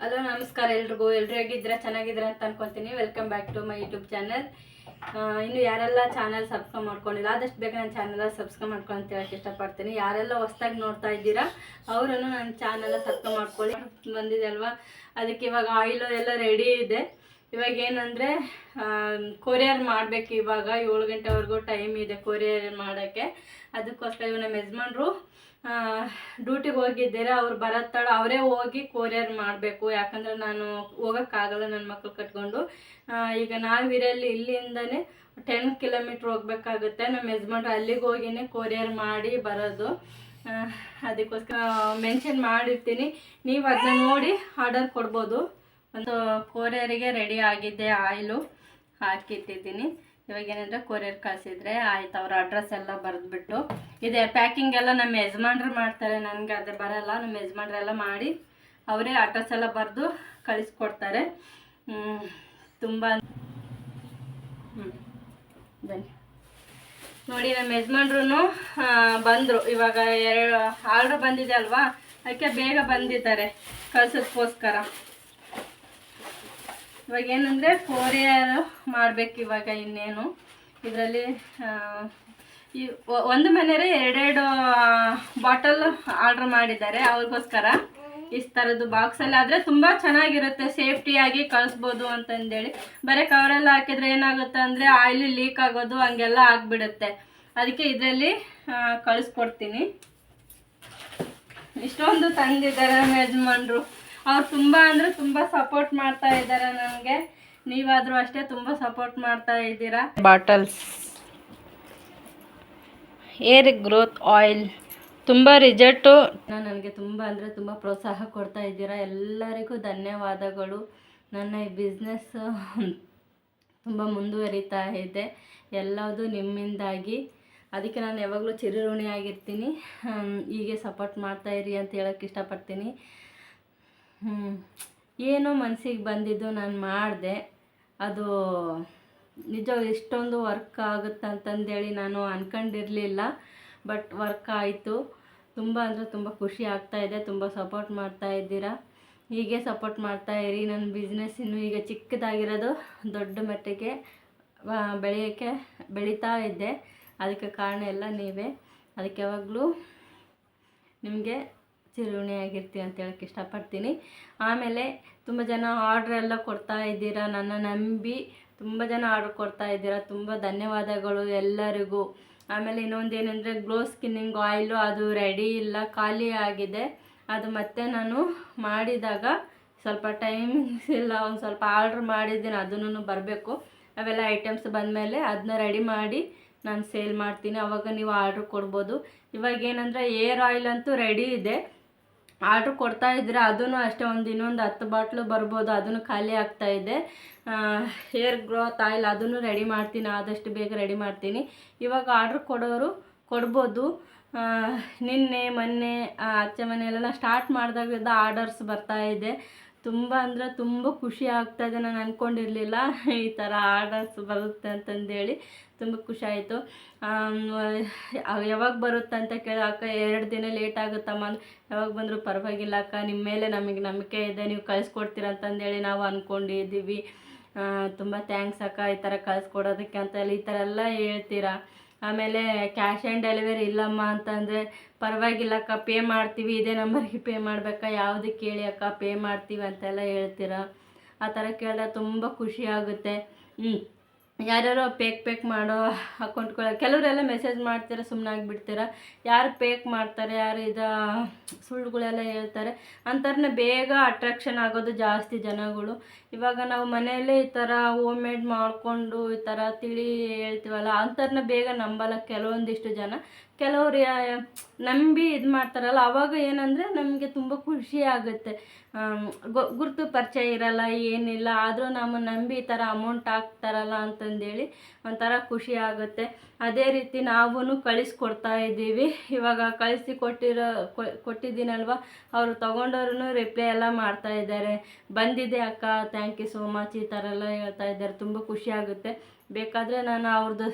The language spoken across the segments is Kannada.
ಹಲೋ ನಮಸ್ಕಾರ ಎಲ್ರಿಗೂ. ಹೇಗಿದ್ದೀರಾ? ಚೆನ್ನಾಗಿದ್ದೀರಾ ಅಂತ ಅನ್ಕೊತೀನಿ. Welcome back to my YouTube channel. ಇನ್ನು ಯಾರೆಲ್ಲ ಚಾನಲ್ ಸಬ್ಸ್ಕ್ರೈಬ್ ಮಾಡ್ಕೊಂಡಿಲ್ಲ ಆದಷ್ಟು ಬೇಗ ನನ್ನ ಚಾನಲ್ ಸಬ್ಸ್ಕ್ರೈಬ್ ಮಾಡ್ಕೊಂಡು ಅಂತ ಹೇಳಕ್ಕೆ ಇಷ್ಟಪಡ್ತೀನಿ. ಯಾರೆಲ್ಲ ಹೊಸ್ದಾಗಿ ನೋಡ್ತಾ ಇದ್ದೀರಾ ಅವರನ್ನು ನನ್ನ ಚಾನಲ್ ಸಬ್ಸ್ಕ್ರೈಬ್ ಮಾಡ್ಕೊಳ್ಳಿ. ಬಂದಿದೆ ಅಲ್ವಾ, ಅದಕ್ಕೆ ಇವಾಗ ಆಯಿಲು ಎಲ್ಲ ರೆಡಿ ಇದೆ. ಇವಾಗ ಏನಂದರೆ ಕೊರಿಯರ್ ಮಾಡಬೇಕು. ಇವಾಗ 7 ಗಂಟೆವರೆಗೂ ಟೈಮ್ ಇದೆ ಕೊರಿಯರ್ ಮಾಡೋಕ್ಕೆ. ಅದಕ್ಕೋಸ್ಕರ ಇವಾಗ ನಮ್ಮ ಯಜಮಾನ್ರು ಡ್ಯೂಟಿಗೆ ಹೋಗಿದ್ದಾರೆ. ಅವ್ರು ಬರತ್ತಾಳ ಅವರೇ ಹೋಗಿ ಕೊರಿಯರ್ ಮಾಡಬೇಕು. ಯಾಕಂದರೆ ನಾನು ಹೋಗೋಕ್ಕಾಗಲ್ಲ ನನ್ನ ಮಕ್ಕಳು ಕಟ್ಕೊಂಡು. ಈಗ ನಾವಿರಲ್ಲಿ ಇಲ್ಲಿಂದನೇ 10 ಕಿಲೋಮೀಟ್ರ್ ಹೋಗ್ಬೇಕಾಗುತ್ತೆ. ನಮ್ಮ ಯಜಮಾನ್ರು ಅಲ್ಲಿಗೆ ಹೋಗಿನೇ ಕೊರಿಯರ್ ಮಾಡಿ ಬರೋದು. ಅದಕ್ಕೋಸ್ಕರ ಮೆನ್ಷನ್ ಮಾಡಿರ್ತೀನಿ, ನೀವು ಅದನ್ನ ನೋಡಿ ಆರ್ಡರ್ ಕೊಡ್ಬೋದು. ಒಂದು ಕೊರಿಯರಿಗೆ ರೆಡಿ ಆಗಿದೆ, ಆಯಿಲು ಹಾಕಿಟ್ಟಿದ್ದೀನಿ. ಇವಾಗ ಏನಂದರೆ ಕೊರಿಯರ್ ಕಳಿಸಿದ್ರೆ ಆಯ್ತು. ಅವ್ರ ಅಡ್ರೆಸ್ ಎಲ್ಲ ಬರೆದ್ಬಿಟ್ಟು ಇದೆ. ಪ್ಯಾಕಿಂಗ್ ಎಲ್ಲ ನಮ್ಮ ಯಜಮಾನ್ರು ಮಾಡ್ತಾರೆ, ನನಗೆ ಅದು ಬರಲ್ಲ. ನಮ್ಮ ಯಜಮಾನ್ರೆಲ್ಲ ಮಾಡಿ ಅವರೇ ಅಡ್ರೆಸ್ ಎಲ್ಲ ಬರೆದು ಕಳಿಸ್ಕೊಡ್ತಾರೆ. ತುಂಬ ಬನ್ನಿ ನೋಡಿ, ನಮ್ಮ ಯಜಮಾನ್ರು ಬಂದರು. ಇವಾಗ 2 ಆರ್ಡ್ರ್ ಬಂದಿದೆ ಅಲ್ವಾ, ಅದಕ್ಕೆ ಬೇಗ ಬಂದಿದ್ದಾರೆ ಕಳ್ಸೋದಕ್ಕೋಸ್ಕರ. ಇವಾಗ ಏನಂದರೆ ಕೊರಿಯರ್ ಮಾಡಬೇಕು. ಇವಾಗ ಇನ್ನೇನು ಇದರಲ್ಲಿ ಈ ಒಂದು ಮನೆಯವರೇ 2 ಬಾಟಲ್ ಆರ್ಡ್ರ್ ಮಾಡಿದ್ದಾರೆ ಅವ್ರಿಗೋಸ್ಕರ. ಈ ಥರದ್ದು ಬಾಕ್ಸಲ್ಲಿ ಆದರೆ ತುಂಬ ಚೆನ್ನಾಗಿರುತ್ತೆ, ಸೇಫ್ಟಿಯಾಗಿ ಕಳಿಸ್ಬೋದು ಅಂತಂದೇಳಿ. ಬರೀ ಕವರೆಲ್ಲ ಹಾಕಿದರೆ ಏನಾಗುತ್ತೆ ಅಂದರೆ ಆಯಿಲ್ ಲೀಕ್ ಆಗೋದು ಹಂಗೆಲ್ಲ ಆಗಿಬಿಡುತ್ತೆ. ಅದಕ್ಕೆ ಇದರಲ್ಲಿ ಕಳಿಸ್ಕೊಡ್ತೀನಿ. ಇಷ್ಟೊಂದು ತಂದಿದ್ದಾರೆ ನಮ್ಮ ಯಜಮಾನ್ರು. ಅವ್ರು ತುಂಬ ಅಂದರೆ ತುಂಬ ಸಪೋರ್ಟ್ ಮಾಡ್ತಾ ಇದ್ದಾರೆ ನನಗೆ. ನೀವಾದರೂ ಅಷ್ಟೇ ತುಂಬ ಸಪೋರ್ಟ್ ಮಾಡ್ತಾ ಇದ್ದೀರಾ. ಬಾಟಲ್ಸ್ ಏರ್ ಗ್ರೋತ್ ಆಯಿಲ್ ತುಂಬ ರಿಸಲ್ಟು. ನನಗೆ ತುಂಬ ಅಂದರೆ ತುಂಬ ಪ್ರೋತ್ಸಾಹ ಕೊಡ್ತಾ ಇದ್ದೀರಾ. ಎಲ್ಲರಿಗೂ ಧನ್ಯವಾದಗಳು. ನನ್ನ ಈ ಬಿಸ್ನೆಸ್ ತುಂಬ ಮುಂದುವರಿತಾ ಇದೆ, ಎಲ್ಲದೂ ನಿಮ್ಮಿಂದಾಗಿ. ಅದಕ್ಕೆ ನಾನು ಯಾವಾಗಲೂ ಚಿರಋಣಿಯಾಗಿರ್ತೀನಿ. ಹೀಗೆ ಸಪೋರ್ಟ್ ಮಾಡ್ತಾಯಿರಿ ಅಂತ ಹೇಳೋಕ್ಕೆ ಇಷ್ಟಪಡ್ತೀನಿ. ಏನೋ ಮನಸ್ಸಿಗೆ ಬಂದಿದ್ದು ನಾನು ಮಾಡಿದೆ. ಅದು ನಿಜ ಇಷ್ಟೊಂದು ವರ್ಕ್ ಆಗುತ್ತೆ ಅಂತಂದೇಳಿ ನಾನು ಅಂದ್ಕೊಂಡಿರಲಿಲ್ಲ. ಬಟ್ ವರ್ಕ್ ಆಯಿತು. ತುಂಬ ಅಂದರೆ ತುಂಬ ಖುಷಿ ಆಗ್ತಾಯಿದೆ. ತುಂಬ ಸಪೋರ್ಟ್ ಮಾಡ್ತಾ ಇದ್ದೀರಾ. ಹೀಗೆ ಸಪೋರ್ಟ್ ಮಾಡ್ತಾಯಿರಿ. ನನ್ನ ಬಿಸ್ನೆಸ್ ಇನ್ನೂ ಈಗ ಚಿಕ್ಕದಾಗಿರೋದು ದೊಡ್ಡ ಮಟ್ಟಿಗೆ ಬೆಳೀತಾ ಇದ್ದೆ. ಅದಕ್ಕೆ ಕಾರಣ ಎಲ್ಲ ನೀವೇ. ಅದಕ್ಕೆ ಯಾವಾಗಲೂ ನಿಮಗೆ ಚಿರಋಣಿಯಾಗಿರ್ತೀನಿ ಅಂತ ಹೇಳೋಕ್ಕೆ ಇಷ್ಟಪಡ್ತೀನಿ. ಆಮೇಲೆ ತುಂಬ ಜನ ಆರ್ಡ್ರ್ ಎಲ್ಲ ಕೊಡ್ತಾ ಇದ್ದೀರಾ, ನನ್ನ ನಂಬಿ ತುಂಬ ಜನ ಆರ್ಡ್ರ್ ಕೊಡ್ತಾ ಇದ್ದೀರಾ. ತುಂಬ ಧನ್ಯವಾದಗಳು ಎಲ್ಲರಿಗೂ. ಆಮೇಲೆ ಇನ್ನೊಂದೇನೆಂದರೆ ಗ್ಲೋ ಸ್ಕಿನ್ನಿಂಗ್ ಆಯಿಲು ಅದು ರೆಡಿ ಇಲ್ಲ, ಖಾಲಿ ಆಗಿದೆ. ಅದು ಮತ್ತೆ ನಾನು ಮಾಡಿದಾಗ ಸ್ವಲ್ಪ ಟೈಮಿಂಗ್ಸ್ ಇಲ್ಲ, ಒಂದು ಸ್ವಲ್ಪ ಆರ್ಡ್ರ್ ಮಾಡಿದ್ದೀನಿ, ಅದನ್ನು ಬರಬೇಕು. ಅವೆಲ್ಲ ಐಟಮ್ಸ್ ಬಂದಮೇಲೆ ಅದನ್ನ ರೆಡಿ ಮಾಡಿ ನಾನು ಸೇಲ್ ಮಾಡ್ತೀನಿ. ಆವಾಗ ನೀವು ಆರ್ಡ್ರ್ ಕೊಡ್ಬೋದು. ಇವಾಗ ಏನಂದರೆ ಏರ್ ಆಯಿಲ್ ಅಂತೂ ರೆಡಿ ಇದೆ. ಆರ್ಡ್ರ್ ಕೊಡ್ತಾ ಇದ್ದರೆ ಅದೂ ಅಷ್ಟೇ ಇನ್ನೊಂದು 10 ಬಾಟ್ಲು ಬರ್ಬೋದು. ಅದನ್ನು ಖಾಲಿ ಆಗ್ತಾಯಿದೆ. ಹೇರ್ ಗ್ರೋತ್ ಆಯಿಲ್ ಅದನ್ನು ರೆಡಿ ಮಾಡ್ತೀನಿ, ಆದಷ್ಟು ಬೇಗ ರೆಡಿ ಮಾಡ್ತೀನಿ. ಇವಾಗ ಆರ್ಡ್ರ್ ಕೊಡೋರು ಕೊಡ್ಬೋದು. ನಿನ್ನೆ ಮೊನ್ನೆ ಅಚ್ಚೆ ಮನೆಯಲ್ಲೆಲ್ಲ ಸ್ಟಾರ್ಟ್ ಮಾಡಿದಾಗಿದ್ದ ಆರ್ಡರ್ಸ್ ಬರ್ತಾಯಿದೆ. ತುಂಬ ಅಂದರೆ ತುಂಬ ಖುಷಿ ಆಗ್ತಾಯಿದೆ. ನಾನು ಅಂದ್ಕೊಂಡಿರಲಿಲ್ಲ ಈ ಥರ ಆರ್ಡರ್ಸ್ ಬರುತ್ತೆ ಅಂತಂದೇಳಿ. ತುಂಬ ಖುಷಿ ಆಯಿತು. ಯಾವಾಗ ಬರುತ್ತೆ ಅಂತ ಕೇಳೋಕ್ಕ 2 ದಿನ ಲೇಟ್ ಆಗುತ್ತಮ್ಮ. ಯಾವಾಗ ಬಂದರೂ ಪರವಾಗಿಲ್ಲ ಅಕ್ಕ, ನಿಮ್ಮ ಮೇಲೆ ನಮಗೆ ನಂಬಿಕೆ ಇದೆ, ನೀವು ಕಳಿಸ್ಕೊಡ್ತೀರ ಅಂತಂದೇಳಿ ನಾವು ಅಂದ್ಕೊಂಡಿದ್ದೀವಿ. ತುಂಬ ಥ್ಯಾಂಕ್ಸ್ ಅಕ್ಕ ಈ ಥರ ಕಳಿಸ್ಕೊಡೋದಕ್ಕೆ ಅಂತೆಲ್ಲ ಈ ಥರ ಎಲ್ಲ ಹೇಳ್ತೀರಾ. ಆಮೇಲೆ ಕ್ಯಾಶ್ ಆನ್ ಡೆಲಿವರಿ ಇಲ್ಲಮ್ಮ ಅಂತಂದರೆ ಪರವಾಗಿಲ್ಲ ಅಕ್ಕ, ಪೇ ಮಾಡ್ತೀವಿ, ಇದೇ ನಂಬರ್ಗೆ ಪೇ ಮಾಡಬೇಕಾ, ಯಾವುದಕ್ಕೆ ಕೇಳಿ ಅಕ್ಕ ಪೇ ಮಾಡ್ತೀವಿ ಅಂತೆಲ್ಲ ಹೇಳ್ತೀರಾ. ಆ ಥರ ಕೇಳಿದ್ರೆ ತುಂಬ ಖುಷಿ ಆಗುತ್ತೆ. ಯಾರ್ಯಾರೋ ಪೇಕ್ ಮಾಡೋ ಅಕೌಂಟ್ಗಳು ಕೆಲವರೆಲ್ಲ ಮೆಸೇಜ್ ಮಾಡ್ತೀರ, ಸುಮ್ಮನೆ ಆಗಿಬಿಡ್ತೀರ. ಯಾರು ಪೇಕ್ ಮಾಡ್ತಾರೆ, ಯಾರು ಸುಳ್ಳುಗಳೆಲ್ಲ ಹೇಳ್ತಾರೆ ಅಂಥವ್ರನ್ನ ಬೇಗ ಅಟ್ರಾಕ್ಷನ್ ಆಗೋದು ಜಾಸ್ತಿ ಜನಗಳು. ಇವಾಗ ನಾವು ಮನೆಯಲ್ಲೇ ಈ ಥರ ಹೋಮ್ ಮೇಡ್ ಮಾಡಿಕೊಂಡು ಈ ಥರ ತಿಳಿ ಹೇಳ್ತೀವಲ್ಲ, ಅಂಥವ್ರನ್ನ ಬೇಗ ನಂಬಲ್ಲ ಕೆಲವೊಂದಿಷ್ಟು ಜನ. ಕೆಲವರು ನಂಬಿ ಇದು ಮಾಡ್ತಾರಲ್ಲ, ಆವಾಗ ಏನಂದರೆ ನಮಗೆ ತುಂಬ ಖುಷಿ ಆಗುತ್ತೆ. ಗುರುತು ಪರಿಚಯ ಇರಲ್ಲ, ಏನಿಲ್ಲ, ಆದರೂ ನಮ್ಮನ್ನು ನಂಬಿ ಈ ಥರ ಅಮೌಂಟ್ ಹಾಕ್ತಾರಲ್ಲ ಅಂತಂದೇಳಿ ಒಂಥರ ಖುಷಿ ಆಗುತ್ತೆ. ಅದೇ ರೀತಿ ನಾವು ಕಳಿಸ್ಕೊಡ್ತಾ ಇದ್ದೀವಿ. ಇವಾಗ ಕೊಟ್ಟಿದ್ದೀನಲ್ವ, ಅವರು ತೊಗೊಂಡವ್ರೂ ರಿಪ್ಲೈ ಎಲ್ಲ ಮಾಡ್ತಾ ಇದ್ದಾರೆ. ಬಂದಿದೆ ಅಕ್ಕ, ಥ್ಯಾಂಕ್ ಯು ಸೋ ಮಚ್ ಈ ಥರ ಎಲ್ಲ ಹೇಳ್ತಾ ಇದ್ದಾರೆ. ತುಂಬ ಖುಷಿ ಆಗುತ್ತೆ. ಬೇಕಾದರೆ ನಾನು ಅವ್ರದ್ದು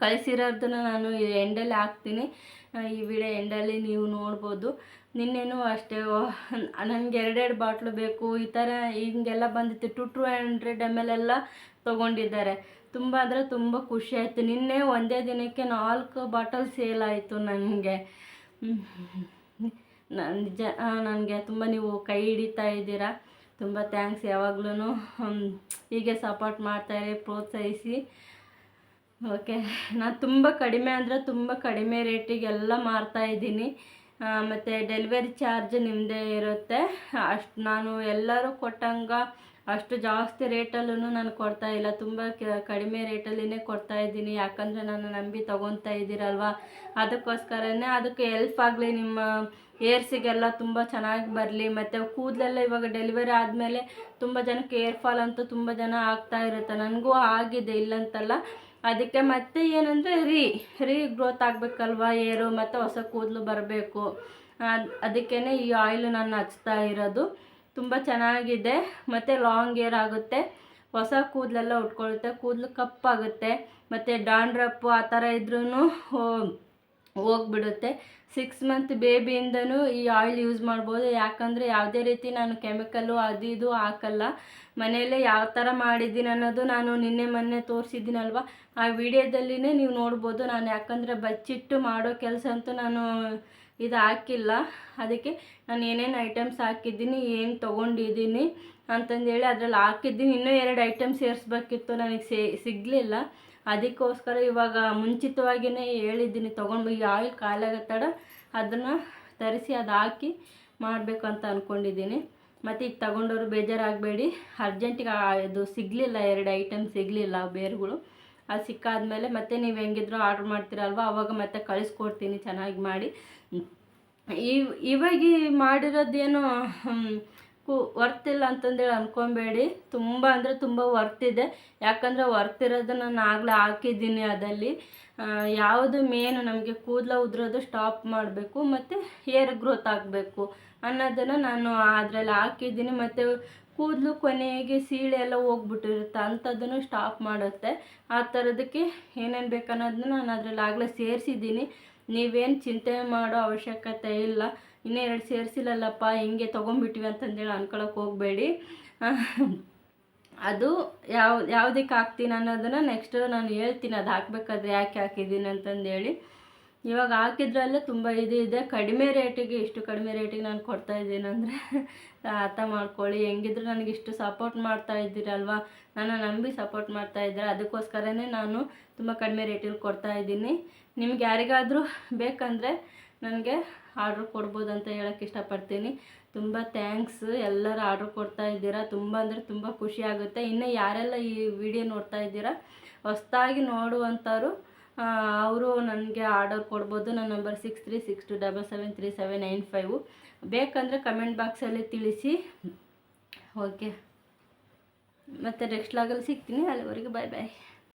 ಕಳಿಸಿರೋದನ್ನ ನಾನು ಎಂಡಲ್ಲಿ ಹಾಕ್ತೀನಿ. ಈ ವಿಡಿಯೋ ಎಂಡಲ್ಲಿ ನೀವು ನೋಡ್ಬೋದು. ನಿನ್ನೆನೂ ಅಷ್ಟೇ ನನಗೆ 2 ಬಾಟ್ಲು ಬೇಕು ಈ ಥರ ಹಿಂಗೆಲ್ಲ ಬಂದಿತ್ತು. 200 ml ಎಲ್ಲ ತೊಗೊಂಡಿದ್ದಾರೆ. ತುಂಬ ಅಂದರೆ ತುಂಬ ಖುಷಿ ಆಯಿತು. ನಿನ್ನೆ ಒಂದೇ ದಿನಕ್ಕೆ 4 ಬಾಟಲ್ ಸೇಲ್ ಆಯಿತು ನನಗೆ. ನಿಜ ನನಗೆ ತುಂಬ ನೀವು ಕೈ ಹಿಡಿತಾ ಇದ್ದೀರಾ. ತುಂಬ ಥ್ಯಾಂಕ್ಸ್. ಯಾವಾಗ್ಲೂ ಹೀಗೆ ಸಪೋರ್ಟ್ ಮಾಡ್ತಾಯಿರಿ, ಪ್ರೋತ್ಸಾಹಿಸಿ. ಓಕೆ, ನಾನು ತುಂಬ ಕಡಿಮೆ ಅಂದರೆ ತುಂಬ ಕಡಿಮೆ ರೇಟಿಗೆಲ್ಲ ಮಾರ್ತಾಯಿದ್ದೀನಿ. ಮತ್ತು ಡೆಲಿವರಿ ಚಾರ್ಜ್ ನಿಮ್ಮದೇ ಇರುತ್ತೆ. ಅಷ್ಟು ನಾನು ಎಲ್ಲರೂ ಕೊಟ್ಟಂಗೆ ಅಷ್ಟು ಜಾಸ್ತಿ ರೇಟಲ್ಲೂ ನಾನು ಕೊಡ್ತಾಯಿಲ್ಲ. ತುಂಬ ಕಡಿಮೆ ರೇಟಲ್ಲಿನೇ ಕೊಡ್ತಾಯಿದ್ದೀನಿ. ಯಾಕಂದರೆ ನಾನು ನಂಬಿ ತೊಗೊತಾ ಇದ್ದೀರಲ್ವ, ಅದಕ್ಕೋಸ್ಕರನೇ. ಅದಕ್ಕೆ ಹೆಲ್ಪ್ ಆಗಲಿ, ನಿಮ್ಮ ಏರ್ಸಿಗೆಲ್ಲ ತುಂಬ ಚೆನ್ನಾಗಿ ಬರಲಿ. ಮತ್ತು ಕೂದಲೆಲ್ಲ ಇವಾಗ ಡೆಲಿವರಿ ಆದಮೇಲೆ ತುಂಬ ಜನಕ್ಕೆ ಏರ್ ಫಾಲ್ ಅಂತೂ ತುಂಬ ಜನ ಆಗ್ತಾ ಇರುತ್ತೆ. ನನಗೂ ಆಗಿದೆ, ಇಲ್ಲಂತಲ್ಲ. ಅದಕ್ಕೆ ಮತ್ತೆ ಏನಂದರೆ ರೀ ಗ್ರೋತ್ ಆಗಬೇಕಲ್ವ ಏರು, ಮತ್ತು ಹೊಸ ಕೂದಲು ಬರಬೇಕು. ಅದಕ್ಕೇ ಈ ಆಯಿಲ್ ನಾನು ಹಚ್ತಾ ಇರೋದು. ತುಂಬ ಚೆನ್ನಾಗಿದೆ. ಮತ್ತು ಲಾಂಗ್ ಏರ್ ಆಗುತ್ತೆ, ಹೊಸ ಕೂದಲೆಲ್ಲ ಉಟ್ಕೊಳ್ಳುತ್ತೆ, ಕೂದಲು ಕಪ್ಪಾಗುತ್ತೆ. ಮತ್ತು ಡಾಂಡ್ರಪ್ಪು ಆ ಥರ ಇದ್ರೂ ಹೋಗ್ಬಿಡುತ್ತೆ. 6 ಮಂತ್ ಬೇಬಿಯಿಂದನೂ ಈ ಆಯಿಲ್ ಯೂಸ್ ಮಾಡ್ಬೋದು. ಯಾಕಂದರೆ ಯಾವುದೇ ರೀತಿ ನಾನು ಕೆಮಿಕಲ್ಲು ಅದು ಇದು ಹಾಕಲ್ಲ. ಮನೆಯಲ್ಲೇ ಯಾವ ಥರ ಮಾಡಿದ್ದೀನಿ ಅನ್ನೋದು ನಾನು ನಿನ್ನೆ ಮೊನ್ನೆ ತೋರಿಸಿದ್ದೀನಲ್ವ, ಆ ವಿಡಿಯೋದಲ್ಲಿನೇ ನೀವು ನೋಡ್ಬೋದು. ನಾನು ಯಾಕಂದರೆ ಬಚ್ಚಿಟ್ಟು ಮಾಡೋ ಕೆಲಸ ಅಂತೂ ನಾನು ಇದು ಹಾಕಿಲ್ಲ. ಅದಕ್ಕೆ ನಾನು ಏನೇನು ಐಟಮ್ಸ್ ಹಾಕಿದ್ದೀನಿ, ಏನು ತೊಗೊಂಡಿದ್ದೀನಿ ಅಂತಂದೇಳಿ ಅದರಲ್ಲಿ ಹಾಕಿದ್ದೀನಿ. ಇನ್ನೂ 2 ಐಟಮ್ ಸೇರಿಸ್ಬೇಕಿತ್ತು, ನನಗೆ ಸಿಗಲಿಲ್ಲ. ಅದಕ್ಕೋಸ್ಕರ ಇವಾಗ ಮುಂಚಿತವಾಗಿಯೇ ಹೇಳಿದ್ದೀನಿ, ತೊಗೊಂಡು ಈ ಆಯಿಲ್ ಖಾಲಿಯಾಗತ್ತಡ ಅದನ್ನು ತರಿಸಿ ಅದು ಹಾಕಿ ಮಾಡಬೇಕು ಅಂತ ಅಂದ್ಕೊಂಡಿದ್ದೀನಿ. ಮತ್ತು ಈಗ ತಗೊಂಡವರು ಬೇಜಾರಾಗಬೇಡಿ, ಅರ್ಜೆಂಟಿಗೆ ಇದು ಸಿಗಲಿಲ್ಲ, 2 ಐಟಮ್ ಸಿಗಲಿಲ್ಲ ಬೇರುಗಳು. ಅದು ಸಿಕ್ಕಾದ್ಮೇಲೆ ಮತ್ತೆ ನೀವು ಹೆಂಗಿದ್ರು ಆರ್ಡ್ರ್ ಮಾಡ್ತೀರಲ್ವ, ಆವಾಗ ಮತ್ತೆ ಕಳಿಸ್ಕೊಡ್ತೀನಿ ಚೆನ್ನಾಗಿ ಮಾಡಿ. ಇವಾಗ ಮಾಡಿರೋದೇನು ವರ್ತಿಲ್ಲ ಅಂತಂದೇಳಿ ಅಂದ್ಕೊಬೇಡಿ. ತುಂಬ ಅಂದರೆ ತುಂಬ ವರ್ತಿದೆ. ಯಾಕಂದರೆ ವರ್ತಿರೋದು ನಾನು ಆಗಲೇ ಹಾಕಿದ್ದೀನಿ. ಅದಲ್ಲಿ ಯಾವುದು ಮೇನು ನಮಗೆ ಕೂದಲು ಉದುರೋದು ಸ್ಟಾಪ್ ಮಾಡಬೇಕು ಮತ್ತು ಹೇರ್ ಗ್ರೋತ್ ಆಗಬೇಕು ಅನ್ನೋದನ್ನು ನಾನು ಅದರಲ್ಲಿ ಹಾಕಿದ್ದೀನಿ. ಮತ್ತು ಕೂದಲು ಕೊನೆಗೆ ಸೀಳೆ ಎಲ್ಲ ಹೋಗ್ಬಿಟ್ಟಿರುತ್ತೆ, ಅಂಥದ್ದನ್ನು ಸ್ಟಾಪ್ ಮಾಡುತ್ತೆ. ಆ ಥರದಕ್ಕೆ ಏನೇನು ಬೇಕನ್ನೋದನ್ನ ನಾನು ಅದರಲ್ಲಿ ಆಗಲೇ ಸೇರಿಸಿದ್ದೀನಿ. ನೀವೇನು ಚಿಂತೆ ಮಾಡೋ ಅವಶ್ಯಕತೆ ಇಲ್ಲ. ಇನ್ನೂ 2 ಸೇರಿಸಿಲ್ಲಲ್ಲಪ್ಪ ಹಿಂಗೆ ತೊಗೊಂಡ್ಬಿಟ್ಟಿವಿ ಅಂತಂದೇಳಿ ಅನ್ಕೊಳಕ್ಕೆ ಹೋಗಬೇಡಿ. ಅದು ಯಾವುದಕ್ಕೆ ಹಾಕ್ತೀನಿ ಅನ್ನೋದನ್ನು ನೆಕ್ಸ್ಟ್ ನಾನು ಹೇಳ್ತೀನಿ, ಅದು ಹಾಕಬೇಕಾದ್ರೆ ಯಾಕೆ ಹಾಕಿದ್ದೀನಿ ಅಂತಂದೇಳಿ. ಇವಾಗ ಹಾಕಿದ್ರಲ್ಲೇ ತುಂಬ ಇದೆ. ಕಡಿಮೆ ರೇಟಿಗೆ, ಇಷ್ಟು ಕಡಿಮೆ ರೇಟಿಗೆ ನಾನು ಕೊಡ್ತಾಯಿದ್ದೀನಿ ಅಂದರೆ ಅರ್ಥ ಮಾಡ್ಕೊಳ್ಳಿ. ಹೆಂಗಿದ್ರು ನನಗೆ ಇಷ್ಟು ಸಪೋರ್ಟ್ ಮಾಡ್ತಾ ಇದ್ದೀರಲ್ವ, ನನ್ನ ನಂಬಿ ಸಪೋರ್ಟ್ ಮಾಡ್ತಾಯಿದ್ದಾರೆ. ಅದಕ್ಕೋಸ್ಕರನೇ ನಾನು ತುಂಬ ಕಡಿಮೆ ರೇಟಿಗೆ ಕೊಡ್ತಾಯಿದ್ದೀನಿ. ನಿಮ್ಗೆ ಯಾರಿಗಾದರೂ ಬೇಕಂದರೆ ನನಗೆ ಆರ್ಡ್ರ್ ಕೊಡ್ಬೋದು ಅಂತ ಹೇಳೋಕ್ಕೆ ಇಷ್ಟಪಡ್ತೀನಿ. ತುಂಬ ಥ್ಯಾಂಕ್ಸ್. ಎಲ್ಲರೂ ಆರ್ಡ್ರ್ ಕೊಡ್ತಾ ಇದ್ದೀರಾ, ತುಂಬ ಅಂದರೆ ತುಂಬ ಖುಷಿ ಆಗುತ್ತೆ. ಇನ್ನು ಯಾರೆಲ್ಲ ಈ ವಿಡಿಯೋ ನೋಡ್ತಾ ಇದ್ದೀರಾ, ಹೊಸ್ದಾಗಿ ನೋಡುವಂಥವ್ರು ಅವರು ನನಗೆ ಆರ್ಡರ್ ಕೊಡ್ಬೋದು. ನನ್ನ ನಂಬರ್ 6362773795. ಬೇಕಂದರೆ ಕಮೆಂಟ್ ಬಾಕ್ಸಲ್ಲಿ ತಿಳಿಸಿ. ಓಕೆ, ಮತ್ತು ನೆಕ್ಸ್ಟ್ ಲಾಗಲ್ಲಿ ಸಿಗ್ತೀನಿ. ಅಲ್ಲಿವರೆಗೆ ಬಾಯ್ ಬಾಯ್.